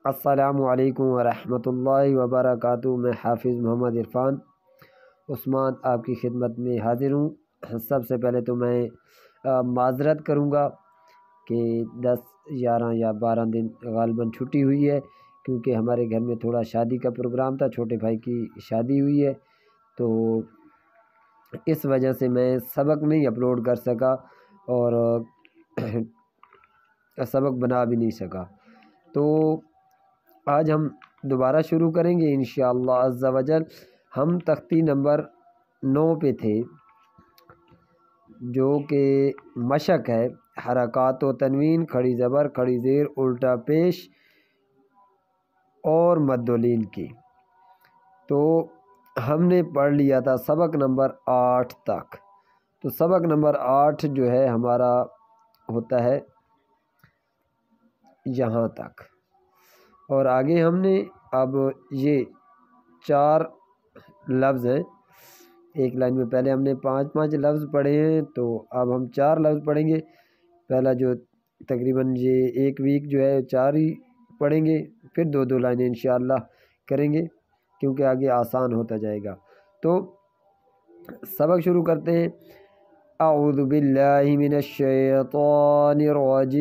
السلام علیکم ورحمۃ اللہ وبرکاتہ۔ میں حافظ محمد عرفان عثمان آپ کی خدمت میں حاضر ہوں۔ سب سے پہلے تو میں معذرت کروں گا کہ 10 11 یا 12 دن غالباً چھٹی ہوئی ہے، کیونکہ ہمارے گھر میں تھوڑا شادی کا پروگرام تھا، چھوٹے بھائی کی شادی ہوئی ہے، تو اس وجہ سے میں سبق نہیں اپلوڈ کر سکا اور سبق بنا بھی نہیں سکا۔ تو آج ہم دوبارہ شروع کریں گے انشاءاللہ عز و جل۔ ہم تختی نمبر 9 پہ تھے، جو کہ مشق ہے، حرکات و تنوین، کھڑی زبر، کھڑی زیر، الٹا پیش اور مد و لین کی۔ تو ہم نے پڑھ لیا تھا سبق نمبر 8 تک۔ تو سبق نمبر 8 جو ہے ہمارا ہوتا ہے یہاں تک، اور آگے ہم نے اب یہ 4 لفظ ہیں، ایک لائن میں پہلے ہم نے 5 لفظ پڑھے ہیں، تو اب ہم 4 لفظ پڑھیں گے۔ پہلا جو تقریباً یہ ایک ویک جو ہے 4 ہی پڑھیں گے، پھر 2 لائنیں انشاءاللہ کریں گے، کیونکہ آگے آسان ہوتا جائے گا۔ تو سبق شروع کرتے ہیں۔ اعوذ باللہ من الشیطان الرجیم،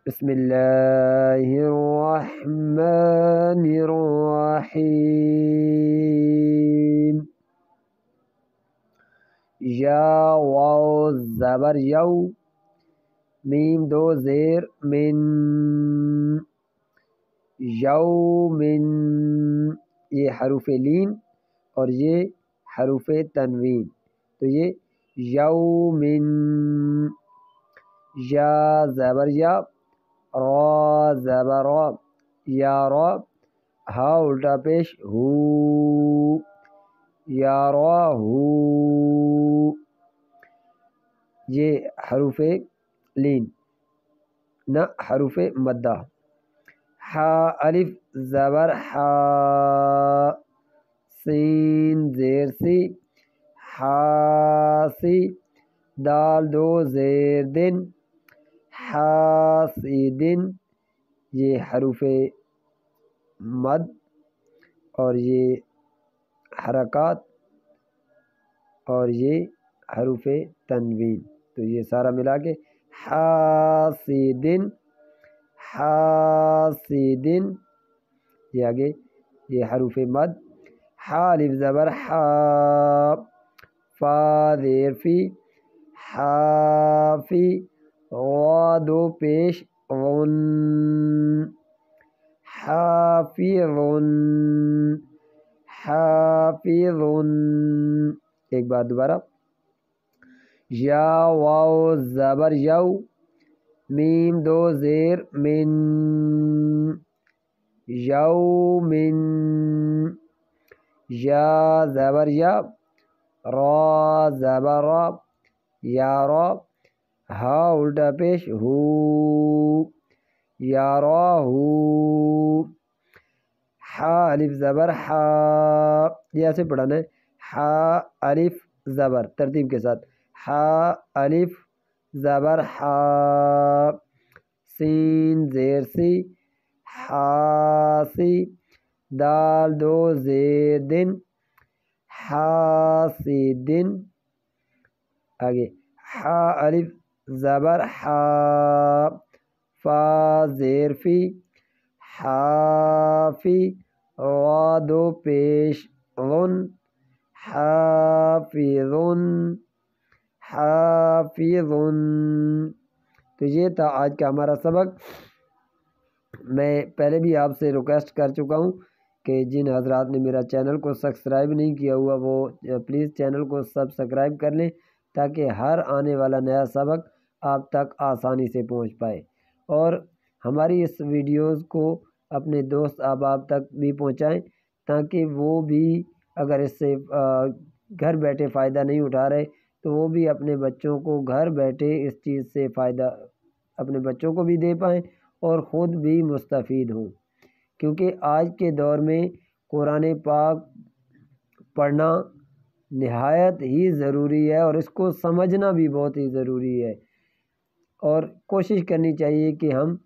بسم اللہ الرحمن الرحیم۔ یا واو زبر یو، میم 2 زیر من، یومن، یہ حروف لین اور یہ حروف تنوین، تو یہ یومن۔ یا زبر یا، را زبر را، یا را، ہا الٹا پیش ہو، یا را ہو، یہ حروف لین نہ حروف مدہ۔ ہا الف زبر ہا، سین زیر سی، حاسی، دال 2 زیر دن، حاسدن، یہ حروف مد اور یہ حرکات اور یہ حروف تنوین، تو یہ سارا ملا کے حاسدن، حاسدن، یہ آگے یہ حروف مد۔ حا الف زبر حا، فا زیر فی، حافی، غا 2 پیش غن، حافظن، حافظن۔ ایک بار دوبارہ۔ یا واو زبر یو، میم 2 زیر من، یومن۔ یا زبر یا، را زبر را، یا را، ہا الٹا پیش ہو، یا را ہو۔ حا الف زبر حا، یہ ایسے پڑھانا ہے، حا الف زبر ترتیب کے ساتھ، حا الف زبر حا، سین زیر سی، حاسی، دال 2 زیر دن، حاسدن۔ آگے حا الف زبر حا، فا زیر فی، حافی، غا 2 پیش غن، حافظن، حافظن۔ تو یہ تھا آج کا ہمارا سبق۔ میں پہلے بھی آپ سے ریکویسٹ کر چکا ہوں کہ جن حضرات نے میرا چینل کو سبسکرائب نہیں کیا ہوا وہ پلیز چینل کو سبسکرائب کر لیں، تاکہ ہر آنے والا نیا سبق آپ تک آسانی سے پہنچ پائے، اور ہماری اس ویڈیوز کو اپنے دوست احباب تک بھی پہنچائیں، تاکہ وہ بھی اگر اس سے گھر بیٹھے فائدہ نہیں اٹھا رہے تو وہ بھی اپنے بچوں کو گھر بیٹھے اس چیز سے فائدہ اپنے بچوں کو بھی دے پائیں اور خود بھی مستفید ہوں، کیونکہ آج کے دور میں قرآن پاک پڑھنا نہایت ہی ضروری ہے، اور اس کو سمجھنا بھی بہت ہی ضروری ہے، اور کوشش کرنی چاہیے کہ ہم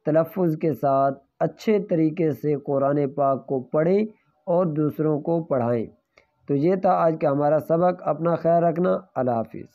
تلفظ کے ساتھ اچھے طریقے سے قرآن پاک کو پڑھیں اور دوسروں کو پڑھائیں۔ تو یہ تھا آج کا ہمارا سبق۔ اپنا خیال رکھنا۔ اللہ حافظ۔